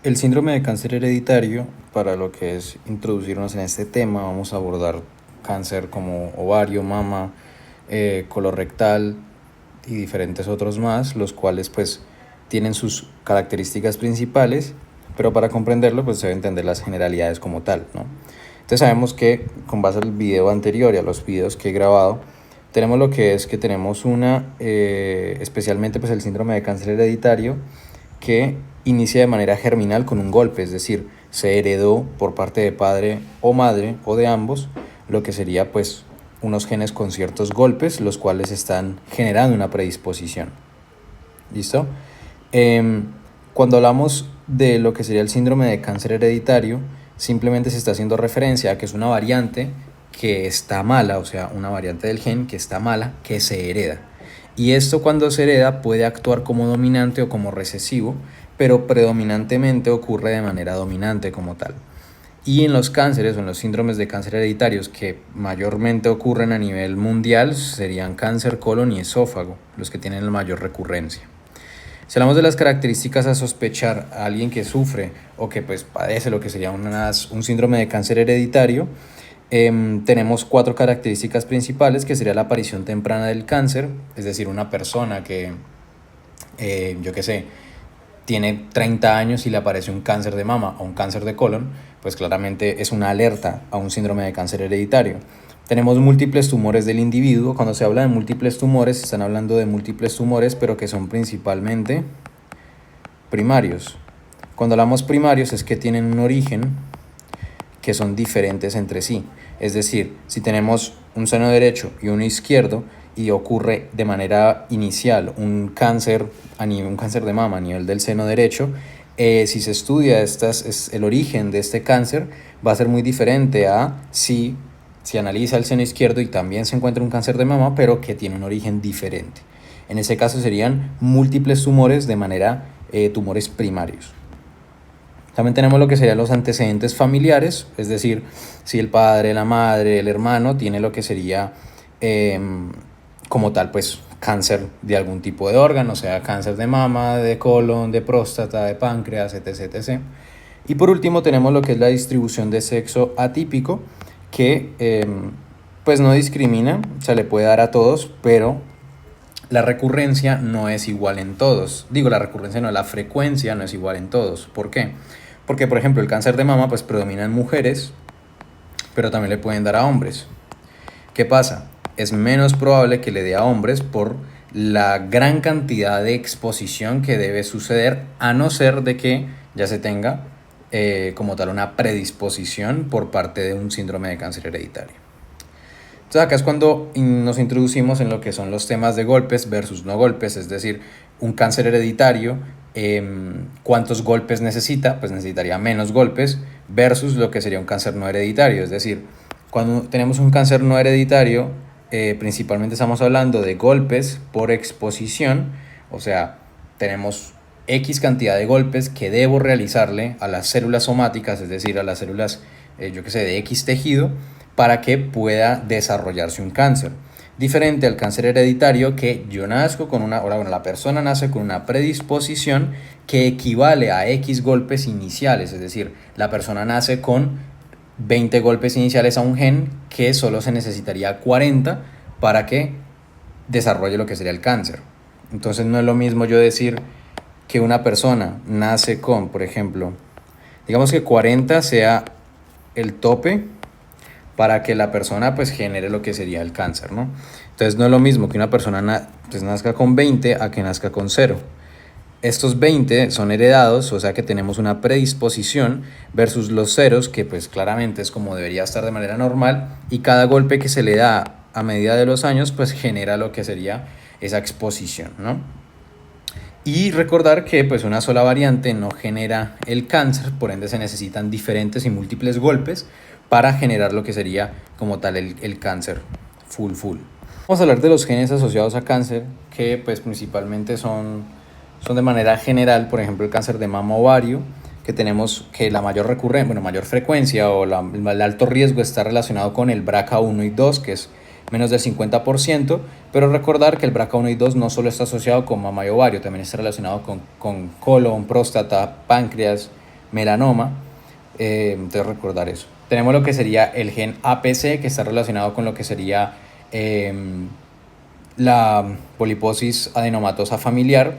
El síndrome de cáncer hereditario, para lo que es introducirnos en este tema, vamos a abordar cáncer como ovario, mama, colorectal y diferentes otros más, los cuales pues tienen sus características principales, pero para comprenderlo pues se debe entender las generalidades como tal, ¿no? Entonces sabemos que con base al video anterior y a los videos que he grabado, tenemos lo que es que tenemos especialmente pues el síndrome de cáncer hereditario, que inicia de manera germinal con un golpe, es decir, se heredó por parte de padre o madre o de ambos lo que sería pues unos genes con ciertos golpes, los cuales están generando una predisposición. ¿Listo? Cuando hablamos de lo que sería el síndrome de cáncer hereditario, simplemente se está haciendo referencia a que es una variante que está mala, o sea, una variante del gen que está mala, que se hereda. Y esto, cuando se hereda, puede actuar como dominante o como recesivo, pero predominantemente ocurre de manera dominante como tal. Y en los cánceres o en los síndromes de cáncer hereditarios que mayormente ocurren a nivel mundial serían cáncer, colon y esófago, los que tienen la mayor recurrencia. Si hablamos de las características a sospechar a alguien que sufre o que pues padece lo que sería un síndrome de cáncer hereditario, tenemos 4 características principales, que sería la aparición temprana del cáncer, es decir, una persona que, yo qué sé, tiene 30 años y le aparece un cáncer de mama o un cáncer de colon, pues claramente es una alerta a un síndrome de cáncer hereditario. Tenemos múltiples tumores del individuo. Cuando se habla de múltiples tumores, se están hablando de múltiples tumores, pero que son principalmente primarios. Cuando hablamos primarios es que tienen un origen que son diferentes entre sí. Es decir, si tenemos un seno derecho y uno izquierdo y ocurre de manera inicial un cáncer de mama a nivel del seno derecho, si se estudia el origen de este cáncer, va a ser muy diferente a si se analiza el seno izquierdo y también se encuentra un cáncer de mama, pero que tiene un origen diferente. En ese caso serían múltiples tumores tumores primarios. También tenemos lo que serían los antecedentes familiares, es decir, si el padre, la madre, el hermano tiene lo que sería como tal pues cáncer de algún tipo de órgano, o sea, cáncer de mama, de colon, de próstata, de páncreas, etc, etc. Y por último tenemos lo que es la distribución de sexo atípico, que pues no discrimina, se le puede dar a todos, pero la recurrencia no es igual en todos. Digo, la recurrencia no, la frecuencia no es igual en todos. ¿Por qué? Porque, por ejemplo, el cáncer de mama pues predomina en mujeres, pero también le pueden dar a hombres. ¿Qué pasa? Es menos probable que le dé a hombres por la gran cantidad de exposición que debe suceder, a no ser de que ya se tenga como tal una predisposición por parte de un síndrome de cáncer hereditario. Entonces acá es cuando nos introducimos en lo que son los temas de golpes versus no golpes, es decir, un cáncer hereditario, ¿cuántos golpes necesita? Pues necesitaría menos golpes versus lo que sería un cáncer no hereditario, es decir, cuando tenemos un cáncer no hereditario, principalmente estamos hablando de golpes por exposición, o sea, tenemos X cantidad de golpes que debo realizarle a las células somáticas, es decir, a las células, de X tejido, para que pueda desarrollarse un cáncer. Diferente al cáncer hereditario, que yo nazco con la persona nace con una predisposición que equivale a X golpes iniciales, es decir, la persona nace con 20 golpes iniciales a un gen que solo se necesitaría 40 para que desarrolle lo que sería el cáncer. Entonces no es lo mismo yo decir que una persona nace con, por ejemplo, digamos que 40 sea el tope para que la persona pues genere lo que sería el cáncer, ¿no? Entonces no es lo mismo que una persona pues nazca con 20 a que nazca con 0. Estos 20 son heredados, o sea que tenemos una predisposición, versus los ceros, que pues claramente es como debería estar de manera normal, y cada golpe que se le da a medida de los años pues genera lo que sería esa exposición, ¿no? Y recordar que pues una sola variante no genera el cáncer, por ende se necesitan diferentes y múltiples golpes para generar lo que sería como tal el cáncer full. Vamos a hablar de los genes asociados a cáncer, que pues principalmente son de manera general, por ejemplo, el cáncer de mama ovario, que tenemos que la mayor frecuencia o el alto riesgo está relacionado con el BRCA1 y 2, que es menos del 50%, pero recordar que el BRCA1 y 2 no solo está asociado con mama y ovario, también está relacionado con colon, próstata, páncreas, melanoma. Entonces recordar eso. Tenemos lo que sería el gen APC, que está relacionado con lo que sería la poliposis adenomatosa familiar,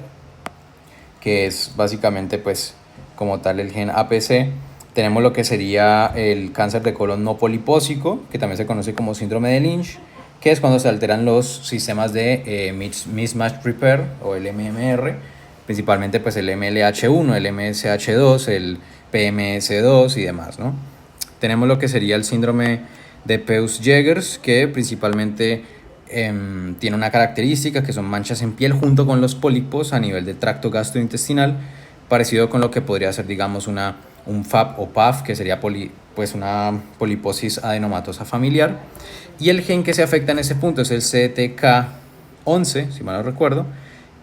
que es básicamente pues como tal el gen APC. Tenemos lo que sería el cáncer de colon no polipósico, que también se conoce como síndrome de Lynch, que es cuando se alteran los sistemas de mismatch repair o el MMR, principalmente pues el MLH1, el MSH2, el PMS2 y demás, ¿no? Tenemos lo que sería el síndrome de Peutz-Jeghers, que principalmente tiene una característica que son manchas en piel junto con los pólipos a nivel del tracto gastrointestinal, parecido con lo que podría ser, digamos, un FAP o PAF, que sería pues una poliposis adenomatosa familiar. Y el gen que se afecta en ese punto es el CTK11, si mal no recuerdo.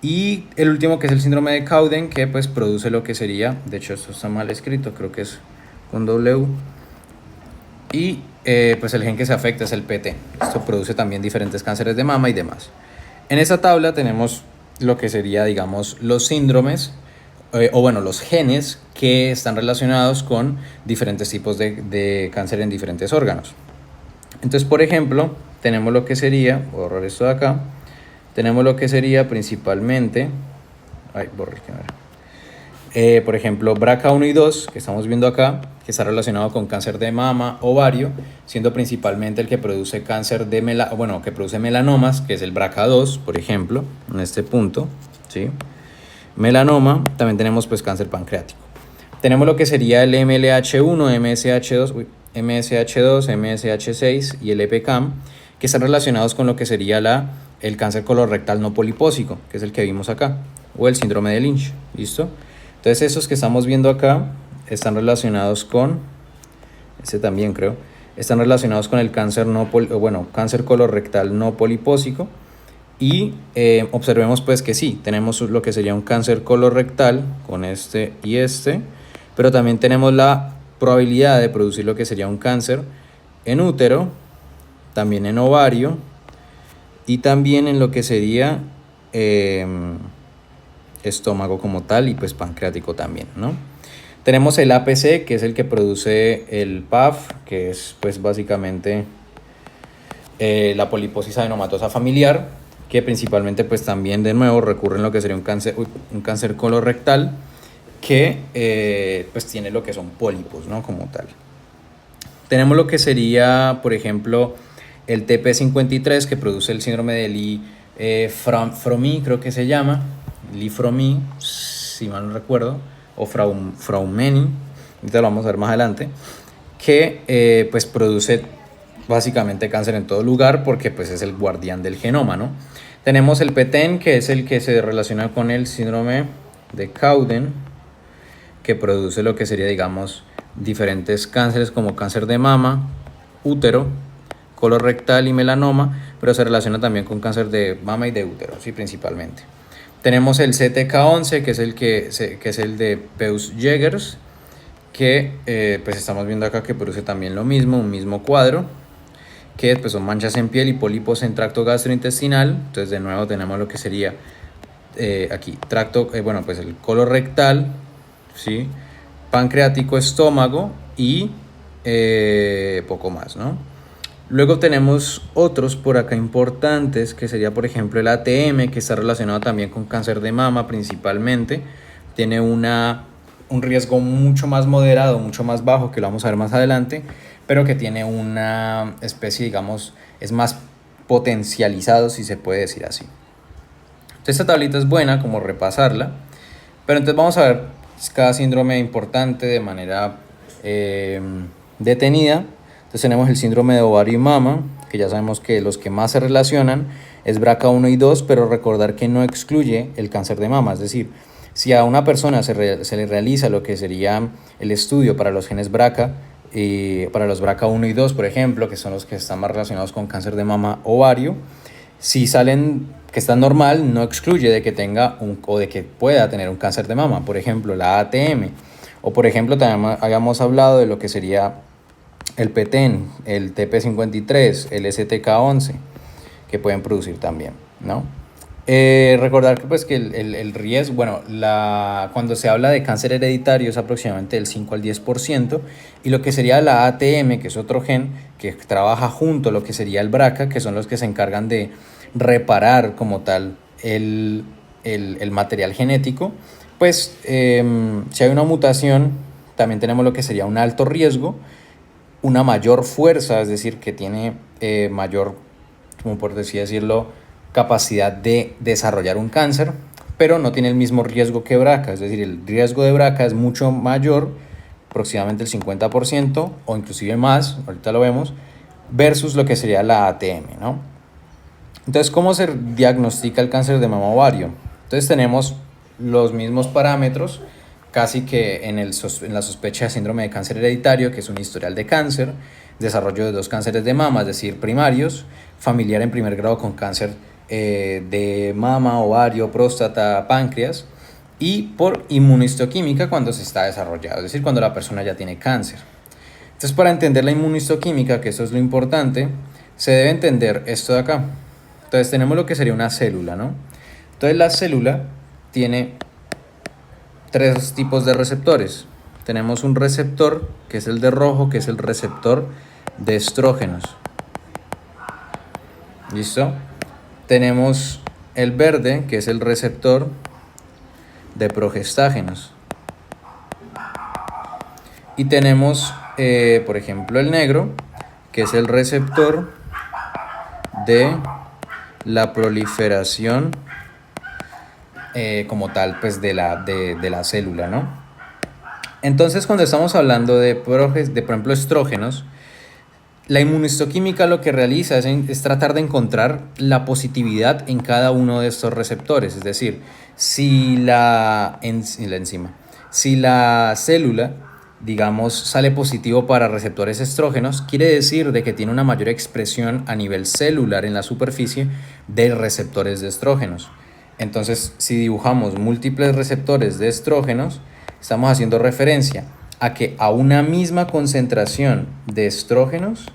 Y el último, que es el síndrome de Cowden, que pues produce lo que sería, de hecho esto está mal escrito, creo que es con W. Y pues el gen que se afecta es el PT. Esto produce también diferentes cánceres de mama y demás. En esa tabla tenemos lo que sería, digamos, los síndromes, o bueno, los genes que están relacionados con diferentes tipos de cáncer en diferentes órganos. Entonces, por ejemplo, tenemos lo que sería, voy a borrar esto de acá, tenemos lo que sería principalmente, por ejemplo, BRCA1 y 2, que estamos viendo acá, que está relacionado con cáncer de mama, ovario, siendo principalmente el que produce cáncer de que produce melanomas, que es el BRCA2, por ejemplo, en este punto, ¿sí? Melanoma. También tenemos pues cáncer pancreático. Tenemos lo que sería el MLH1, MSH2, MSH6 y el EPCAM, que están relacionados con lo que sería el cáncer colorectal no polipósico, que es el que vimos acá, o el síndrome de Lynch, ¿listo? Entonces esos que estamos viendo acá están relacionados con, este también creo, están relacionados con el cáncer cáncer colorectal no polipósico. Y observemos pues que sí, tenemos lo que sería un cáncer colorectal con este y este, pero también tenemos la probabilidad de producir lo que sería un cáncer en útero, también en ovario y también en lo que sería estómago como tal y pues pancreático también, ¿no? Tenemos el APC, que es el que produce el PAF, que es pues básicamente la poliposis adenomatosa familiar, que principalmente pues también de nuevo recurre en lo que sería un cáncer colorectal, que pues tiene lo que son pólipos, ¿no? Como tal. Tenemos lo que sería, por ejemplo, el TP53, que produce el síndrome de Li-Fromy, creo que se llama, Li-Fromy, si mal no recuerdo, o Fraumeni, ahorita lo vamos a ver más adelante, que pues produce básicamente cáncer en todo lugar porque pues es el guardián del genoma, ¿no? Tenemos el PTEN, que es el que se relaciona con el síndrome de Cowden, que produce lo que sería, digamos, diferentes cánceres como cáncer de mama, útero, colorectal y melanoma, pero se relaciona también con cáncer de mama y de útero, sí, principalmente. Tenemos el CTK11, que es el de Peutz-Jeghers, que pues estamos viendo acá que produce también lo mismo, un mismo cuadro, que pues son manchas en piel y pólipos en tracto gastrointestinal. Entonces de nuevo tenemos lo que sería aquí tracto, pues el colorectal, ¿sí? Pancreático, estómago y poco más, ¿no? Luego tenemos otros por acá importantes, que sería por ejemplo el ATM, que está relacionado también con cáncer de mama principalmente. Tiene un riesgo mucho más moderado, mucho más bajo, que lo vamos a ver más adelante, pero que tiene una especie, digamos, es más potencializado, si se puede decir así. Entonces esta tablita es buena como repasarla, pero entonces vamos a ver cada síndrome importante de manera detenida. Entonces tenemos el síndrome de ovario y mama, que ya sabemos que los que más se relacionan es BRCA1 y 2, pero recordar que no excluye el cáncer de mama. Es decir, si a una persona se le realiza lo que sería el estudio para los genes BRCA, para los BRCA1 y 2, por ejemplo, que son los que están más relacionados con cáncer de mama ovario, si salen que están normal, no excluye de que tenga o de que pueda tener un cáncer de mama, por ejemplo, la ATM. O por ejemplo, también habíamos hablado de lo que sería el PTEN, el TP53, el STK11, que pueden producir también, ¿no? Recordar que, pues, que el riesgo, bueno, cuando se habla de cáncer hereditario es aproximadamente del 5 al 10%, y lo que sería la ATM, que es otro gen que trabaja junto a lo que sería el BRCA, que son los que se encargan de reparar como tal el material genético, pues si hay una mutación, también tenemos lo que sería un alto riesgo, una mayor fuerza, es decir, que tiene mayor, como por decirlo, capacidad de desarrollar un cáncer, pero no tiene el mismo riesgo que BRCA, es decir, el riesgo de BRCA es mucho mayor, aproximadamente el 50% o inclusive más, ahorita lo vemos, versus lo que sería la ATM, ¿no? Entonces, ¿cómo se diagnostica el cáncer de mama ovario? Entonces tenemos los mismos parámetros, casi que en la sospecha de síndrome de cáncer hereditario, que es un historial de cáncer, desarrollo de 2 cánceres de mama, es decir, primarios, familiar en primer grado con cáncer de mama, ovario, próstata, páncreas, y por inmunohistoquímica cuando se está desarrollado, es decir, cuando la persona ya tiene cáncer. Entonces, para entender la inmunohistoquímica, que eso es lo importante, se debe entender esto de acá. Entonces tenemos lo que sería una célula, ¿no? Entonces la célula tiene 3 tipos de receptores. Tenemos un receptor, que es el de rojo, que es el receptor de estrógenos. ¿Listo? Tenemos el verde, que es el receptor de progestágenos. Y tenemos, por ejemplo, el negro, que es el receptor de la proliferación como tal, pues de la célula, ¿no? Entonces, cuando estamos hablando por ejemplo, estrógenos, la inmunohistoquímica lo que realiza es tratar de encontrar la positividad en cada uno de estos receptores, es decir, si la célula, digamos, sale positivo para receptores estrógenos, quiere decir de que tiene una mayor expresión a nivel celular en la superficie de receptores de estrógenos. Entonces, si dibujamos múltiples receptores de estrógenos, estamos haciendo referencia a que a una misma concentración de estrógenos,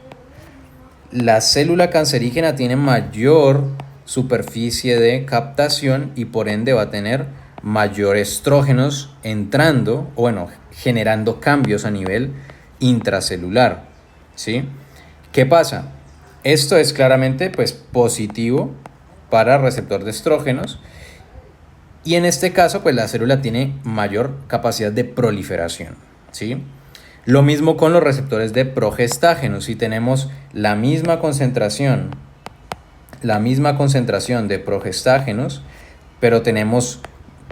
la célula cancerígena tiene mayor superficie de captación y por ende va a tener mayor estrógenos entrando, o bueno, generando cambios a nivel intracelular, ¿sí? ¿Qué pasa? Esto es claramente, pues, positivo para receptor de estrógenos, y en este caso, pues, la célula tiene mayor capacidad de proliferación, ¿sí? Lo mismo con los receptores de progestágenos. Si tenemos la misma concentración de progestágenos, pero tenemos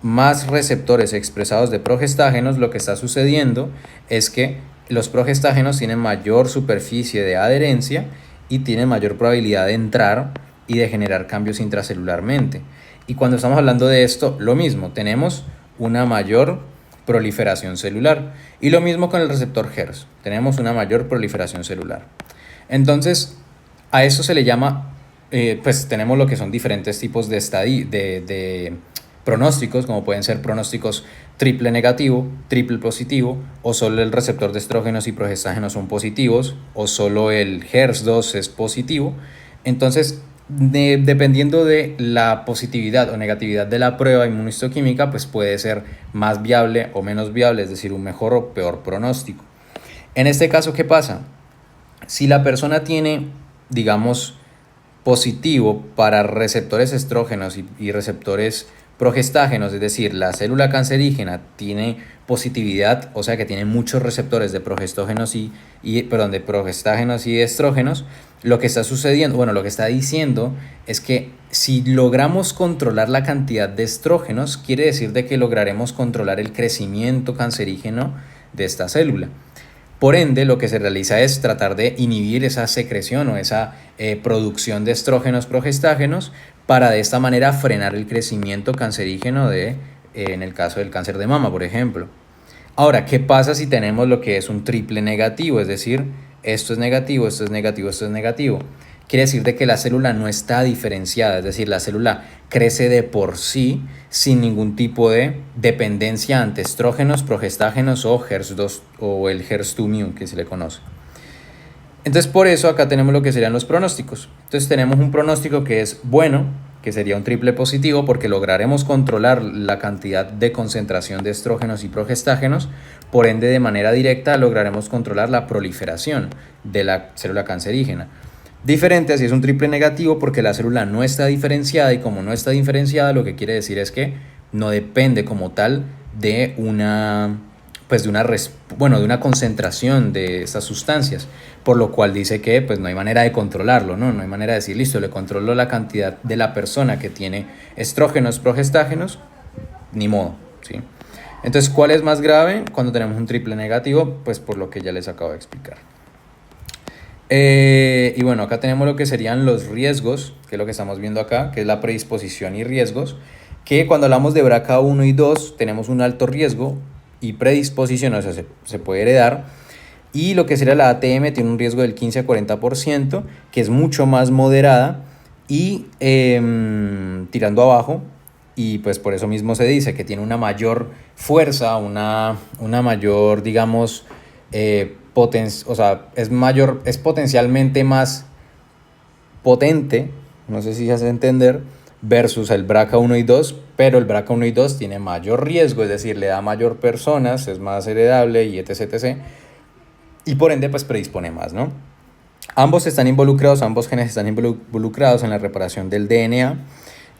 más receptores expresados de progestágenos, lo que está sucediendo es que los progestágenos tienen mayor superficie de adherencia y tienen mayor probabilidad de entrar y de generar cambios intracelularmente. Y cuando estamos hablando de esto, lo mismo, tenemos una mayor proliferación celular. Y lo mismo con el receptor HERS, tenemos una mayor proliferación celular. Entonces, a eso se le llama, pues tenemos lo que son diferentes tipos de pronósticos, como pueden ser pronósticos triple negativo, triple positivo, o solo el receptor de estrógenos y progestágenos son positivos, o solo el HERS2 es positivo. Entonces, dependiendo de la positividad o negatividad de la prueba inmunohistoquímica, pues puede ser más viable o menos viable, es decir, un mejor o peor pronóstico. En este caso, ¿qué pasa? Si la persona tiene, digamos, positivo para receptores estrógenos y receptores progestágenos, es decir, la célula cancerígena tiene positividad, o sea que tiene muchos receptores de progestágenos de progestágenos y estrógenos, lo que está sucediendo, bueno, lo que está diciendo es que si logramos controlar la cantidad de estrógenos, quiere decir de que lograremos controlar el crecimiento cancerígeno de esta célula. Por ende, lo que se realiza es tratar de inhibir esa secreción o esa producción de estrógenos progestágenos para de esta manera frenar el crecimiento cancerígeno en el caso del cáncer de mama, por ejemplo. Ahora, ¿qué pasa si tenemos lo que es un triple negativo? Es decir, esto es negativo, esto es negativo, esto es negativo. Quiere decir de que la célula no está diferenciada, es decir, la célula crece de por sí sin ningún tipo de dependencia ante estrógenos, progestágenos o HERS2 o el HERS2-mu que se le conoce. Entonces, por eso acá tenemos lo que serían los pronósticos. Entonces tenemos un pronóstico que es bueno que sería un triple positivo porque lograremos controlar la cantidad de concentración de estrógenos y progestágenos, por ende de manera directa lograremos controlar la proliferación de la célula cancerígena. Diferente si es un triple negativo porque la célula no está diferenciada, y como no está diferenciada lo que quiere decir es que no depende como tal de una concentración de estas sustancias, por lo cual dice que pues no hay manera de controlarlo, no hay manera de decir listo, le controlo la cantidad de la persona que tiene estrógenos, progestágenos, ni modo, ¿sí? Entonces, ¿cuál es más grave cuando tenemos un triple negativo? Pues por lo que ya les acabo de explicar. Y bueno, acá tenemos lo que serían los riesgos, que es lo que estamos viendo acá, que es la predisposición y riesgos, que cuando hablamos de BRCA1 y 2 tenemos un alto riesgo y predisposición, o sea, se puede heredar, y lo que sería la ATM tiene un riesgo del 15 a 40%, que es mucho más moderada y tirando abajo, y pues por eso mismo se dice que tiene una mayor fuerza, una mayor, digamos, o sea, es potencialmente más potente, no sé si se hace entender, versus el BRCA1 y 2, pero el BRCA1 y 2 tiene mayor riesgo, es decir, le da mayor personas, es más heredable y etc, etc, y por ende pues predispone más, ¿no? Ambos genes están involucrados en la reparación del DNA,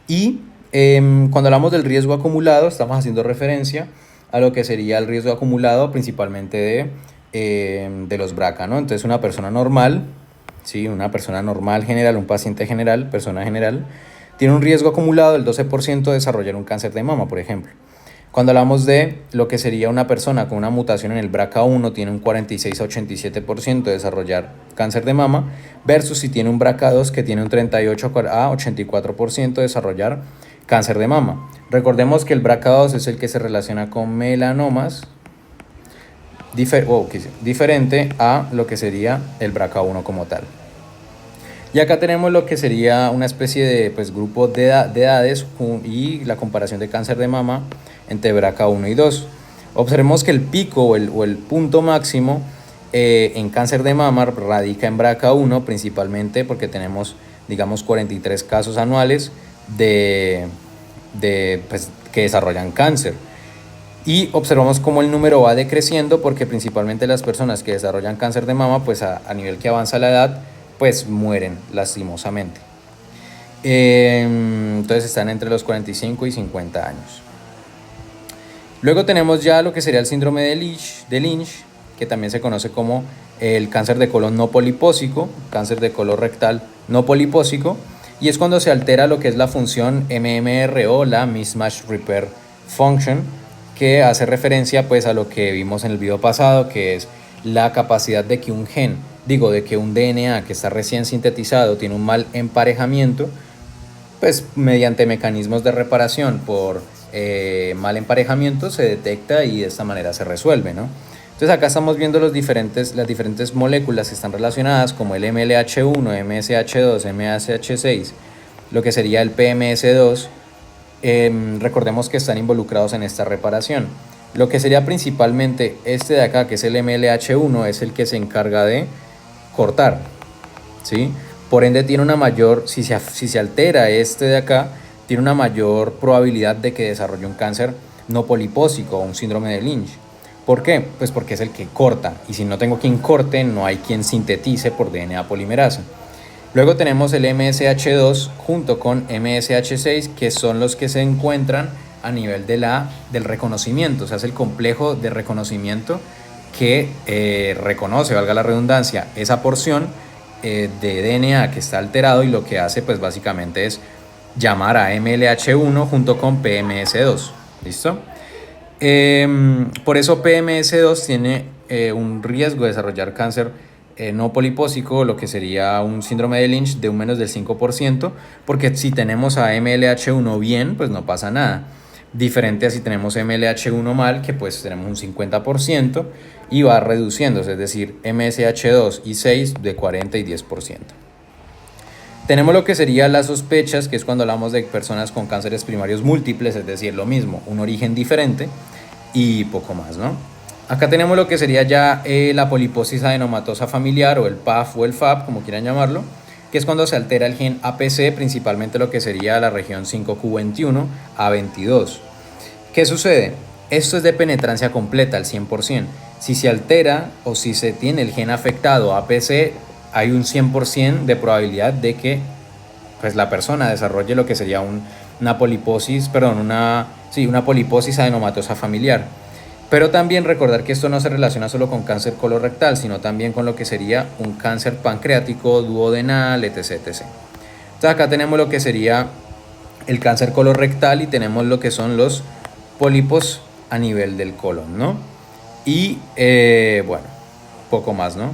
y cuando hablamos del riesgo acumulado estamos haciendo referencia a lo que sería el riesgo acumulado principalmente de los BRCA, ¿no? Entonces una persona normal, ¿sí? Una persona normal general, un paciente general, persona general, tiene un riesgo acumulado del 12% de desarrollar un cáncer de mama, por ejemplo. Cuando hablamos de lo que sería una persona con una mutación en el BRCA1, tiene un 46 a 87% de desarrollar cáncer de mama, versus si tiene un BRCA2 que tiene un 38 a 84% de desarrollar cáncer de mama. Recordemos que el BRCA2 es el que se relaciona con melanomas, diferente a lo que sería el BRCA1 como tal. Y acá tenemos lo que sería una especie de grupo de edades y la comparación de cáncer de mama entre BRCA1 y 2. Observemos que el pico o el punto máximo en cáncer de mama radica en BRCA1 principalmente porque tenemos, digamos, 43 casos anuales que desarrollan cáncer. Y observamos cómo el número va decreciendo porque principalmente las personas que desarrollan cáncer de mama, pues a nivel que avanza la edad, pues mueren lastimosamente. Entonces están entre los 45 y 50 años. Luego tenemos ya lo que sería el síndrome de Lynch, que también se conoce como el cáncer de colon no polipósico, cáncer de colon rectal no polipósico, y es cuando se altera lo que es la función MMR o la Mismatch Repair Function, que hace referencia pues a lo que vimos en el video pasado, que es la capacidad de que un DNA que está recién sintetizado tiene un mal emparejamiento, pues mediante mecanismos de reparación por mal emparejamiento se detecta y de esta manera se resuelve, ¿no? Entonces acá estamos viendo las diferentes moléculas que están relacionadas, como el MLH1, MSH2, MSH6, lo que sería el PMS2. Recordemos que están involucrados en esta reparación. Lo que sería principalmente este de acá, que es el MLH1, es el que se encarga de cortar, ¿sí? Por ende tiene una mayor, si se altera este de acá, tiene una mayor probabilidad de que desarrolle un cáncer no polipósico o un síndrome de Lynch. ¿Por qué? Pues porque es el que corta, y si no tengo quien corte, no hay quien sintetice por DNA polimerasa. Luego tenemos el MSH2 junto con MSH6, que son los que se encuentran a nivel del reconocimiento, o sea, es el complejo de reconocimiento que reconoce, valga la redundancia, esa porción de DNA que está alterado, y lo que hace pues básicamente es llamar a MLH1 junto con PMS2. ¿Listo? Por eso PMS2 tiene un riesgo de desarrollar cáncer no polipósico, lo que sería un síndrome de Lynch, de un menos del 5%, porque si tenemos a MLH1 bien, pues no pasa nada. Diferente a si tenemos MLH1 mal, que pues tenemos un 50% y va reduciéndose, es decir, MSH2 y 6 de 40 y 10%. Tenemos lo que sería las sospechas, que es cuando hablamos de personas con cánceres primarios múltiples, es decir, lo mismo, un origen diferente y poco más, ¿no? Acá tenemos lo que sería ya la poliposis adenomatosa familiar, o el PAF o el FAP, como quieran llamarlo, que es cuando se altera el gen APC, principalmente lo que sería la región 5q21 a 22. ¿Qué sucede? Esto es de penetrancia completa al 100%. Si se altera o si se tiene el gen afectado APC, hay un 100% de probabilidad de que pues, la persona desarrolle lo que sería una poliposis, una poliposis adenomatosa familiar. Pero también recordar que esto no se relaciona solo con cáncer colorectal, sino también con lo que sería un cáncer pancreático, duodenal, etc, etc. Entonces acá tenemos lo que sería el cáncer colorectal y tenemos lo que son los pólipos a nivel del colon, ¿no? Y bueno, poco más, ¿no?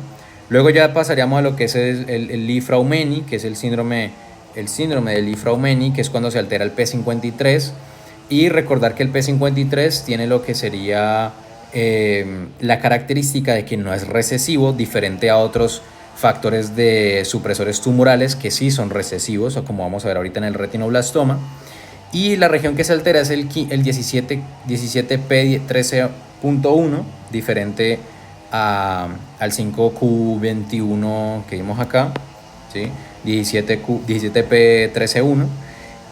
Luego ya pasaríamos a lo que es el Li-Fraumeni, que es el síndrome de Li-Fraumeni, que es cuando se altera el P53. Y recordar que el P53 tiene lo que sería la característica de que no es recesivo, diferente a otros factores de supresores tumorales que sí son recesivos, o como vamos a ver ahorita en el retinoblastoma. Y la región que se altera es el 17P13.1, diferente al 5Q21 que vimos acá, ¿sí? 17P13.1.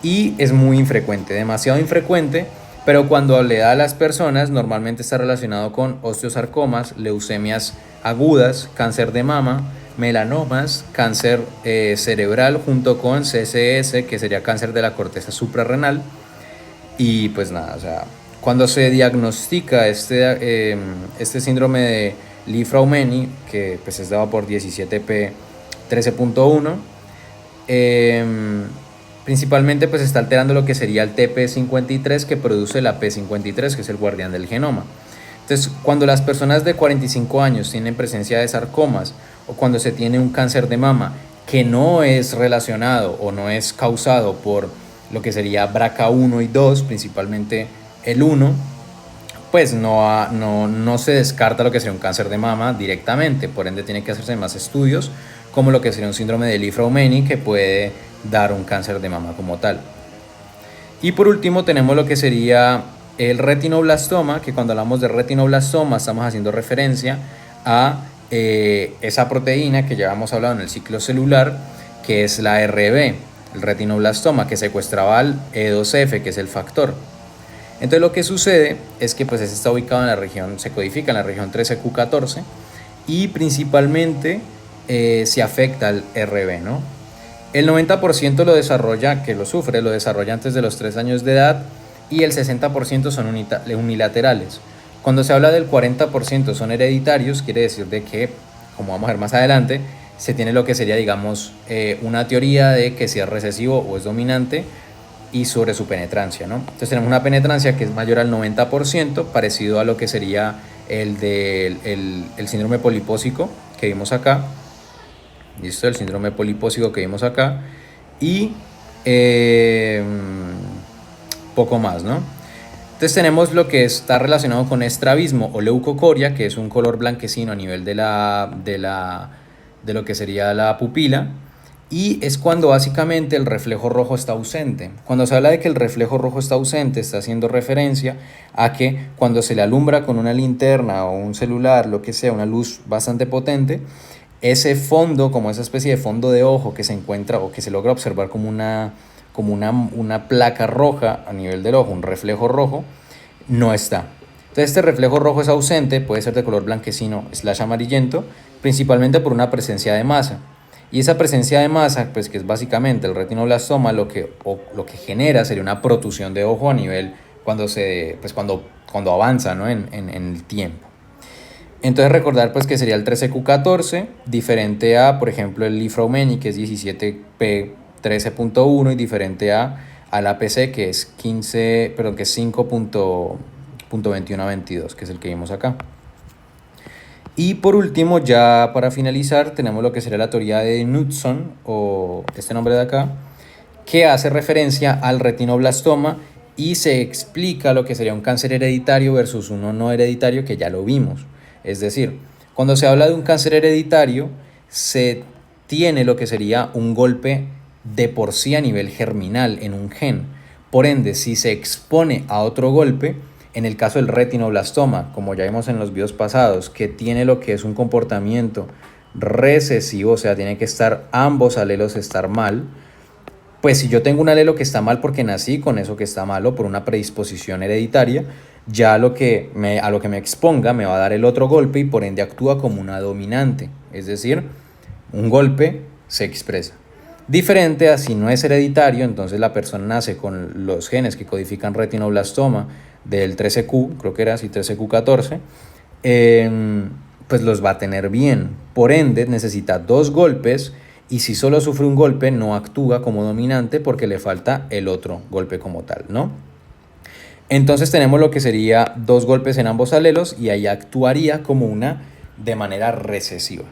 Y es muy infrecuente, demasiado infrecuente, pero cuando le da a las personas normalmente está relacionado con osteosarcomas, leucemias agudas, cáncer de mama, melanomas, cáncer cerebral junto con CSS, que sería cáncer de la corteza suprarrenal. Y pues nada, o sea, cuando se diagnostica este síndrome de Li-Fraumeni, que pues es dado por 17P13.1, principalmente pues está alterando lo que sería el TP53 que produce la P53, que es el guardián del genoma. Entonces, cuando las personas de 45 años tienen presencia de sarcomas o cuando se tiene un cáncer de mama que no es relacionado o no es causado por lo que sería BRCA1 y 2, principalmente el 1, pues no se descarta lo que sería un cáncer de mama directamente, por ende tiene que hacerse más estudios, como lo que sería un síndrome de Li-Fraumeni que puede dar un cáncer de mama como tal. Y por último tenemos lo que sería el retinoblastoma, que cuando hablamos de retinoblastoma estamos haciendo referencia a esa proteína que ya hemos hablado en el ciclo celular, que es la RB, el retinoblastoma, que secuestraba al E2F, que es el factor. Entonces lo que sucede es que pues está ubicado en la región, se codifica en la región 13Q14 y principalmente se afecta al RB, ¿no? El 90% lo desarrolla antes de los 3 años de edad y el 60% son unilaterales. Cuando se habla del 40% son hereditarios, quiere decir de que, como vamos a ver más adelante, se tiene lo que sería, digamos, una teoría de que si es recesivo o es dominante y sobre su penetrancia, ¿no? Entonces tenemos una penetrancia que es mayor al 90%, parecido a lo que sería el síndrome polipósico que vimos acá. ¿Listo? El síndrome polipósico que vimos acá. Y poco más, ¿no? Entonces tenemos lo que está relacionado con estrabismo o leucocoria, que es un color blanquecino a nivel de lo que sería la pupila. Y es cuando básicamente el reflejo rojo está ausente. Cuando se habla de que el reflejo rojo está ausente, está haciendo referencia a que cuando se le alumbra con una linterna o un celular, lo que sea, una luz bastante potente, ese fondo, como esa especie de fondo de ojo que se encuentra o que se logra observar como una placa roja a nivel del ojo, un reflejo rojo, no está. Entonces este reflejo rojo es ausente, puede ser de color blanquecino / amarillento, principalmente por una presencia de masa. Y esa presencia de masa, pues que es básicamente el retinoblastoma, lo que genera sería una protusión de ojo a nivel cuando avanza, ¿no? en el tiempo. Entonces recordar pues que sería el 13Q14, diferente a, por ejemplo, el Li-Fraumeni, que es 17P13.1, y diferente al APC, que es 5.21 a 22, que es el que vimos acá. Y por último, ya para finalizar, tenemos lo que sería la teoría de Knudson, o este nombre de acá, que hace referencia al retinoblastoma y se explica lo que sería un cáncer hereditario versus uno no hereditario, que ya lo vimos. Es decir, cuando se habla de un cáncer hereditario, se tiene lo que sería un golpe de por sí a nivel germinal en un gen. Por ende, si se expone a otro golpe, en el caso del retinoblastoma, como ya vimos en los videos pasados, que tiene lo que es un comportamiento recesivo, o sea, tiene que estar ambos alelos estar mal. Pues si yo tengo un alelo que está mal porque nací con eso que está malo por una predisposición hereditaria, ya a lo que me exponga me va a dar el otro golpe y por ende actúa como una dominante. Es decir, un golpe se expresa. Diferente a si no es hereditario, entonces la persona nace con los genes que codifican retinoblastoma del 13q, creo que era así, 13q14, pues los va a tener bien. Por ende, necesita dos golpes y si solo sufre un golpe no actúa como dominante porque le falta el otro golpe como tal, ¿no? Entonces tenemos lo que sería dos golpes en ambos alelos y ahí actuaría como una de manera recesiva.